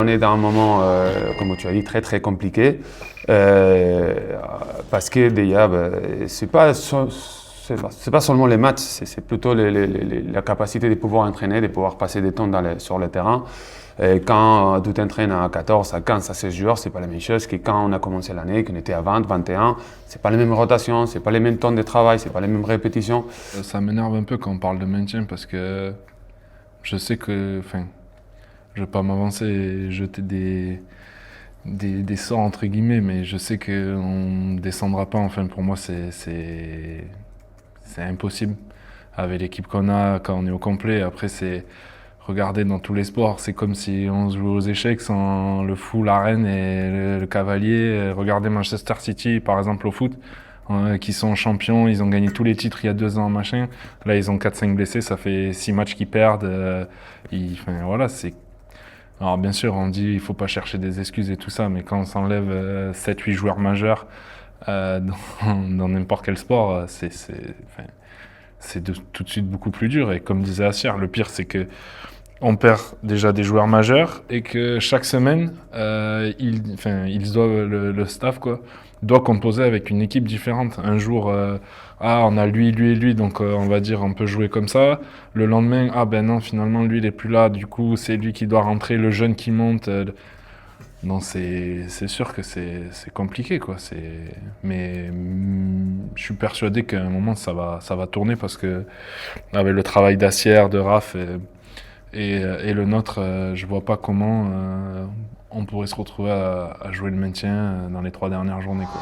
est dans un moment, comme tu as dit, très très compliqué. Parce que déjà, c'est pas seulement les matchs, c'est plutôt la capacité de pouvoir entraîner, de pouvoir passer des temps sur le terrain. Et quand tu t'entraînes à 14, à 15, à 16 joueurs, c'est pas la même chose que quand on a commencé l'année, qu'on était à 20, 21. C'est pas les mêmes rotations, c'est pas les mêmes temps de travail, c'est pas les mêmes répétitions. Ça m'énerve un peu quand on parle de maintien parce que je sais que, enfin, je vais pas m'avancer et jeter des sorts entre guillemets, mais je sais qu'on ne descendra pas. Enfin, pour moi, c'est impossible avec l'équipe qu'on a quand on est au complet. Après, c'est regarder dans tous les sports, c'est comme si on se jouait aux échecs sans le fou, la reine et le cavalier. Regardez Manchester City, par exemple, au foot, qui sont champions, ils ont gagné tous les titres il y a 2 ans, machin. Là, ils ont 4-5 blessés, ça fait 6 matchs qu'ils perdent. Enfin, voilà, c'est. Alors, bien sûr, on dit il faut pas chercher des excuses et tout ça, mais quand on s'enlève 7-8 joueurs majeurs dans n'importe quel sport, enfin, tout de suite beaucoup plus dur. Et comme disait Assier, le pire, c'est que on perd déjà des joueurs majeurs et que chaque semaine, ils doivent, le staff quoi, doit composer avec une équipe différente. Un jour, on a lui, lui et lui, donc on va dire on peut jouer comme ça. Le lendemain, ah ben non, finalement lui il est plus là, du coup c'est lui qui doit rentrer, le jeune qui monte. Non, c'est sûr que c'est compliqué quoi. Mais je suis persuadé qu'à un moment ça va tourner parce que avec le travail d'Assier, de Raph et le nôtre, je vois pas comment on pourrait se retrouver à jouer le maintien dans les 3 dernières journées, quoi.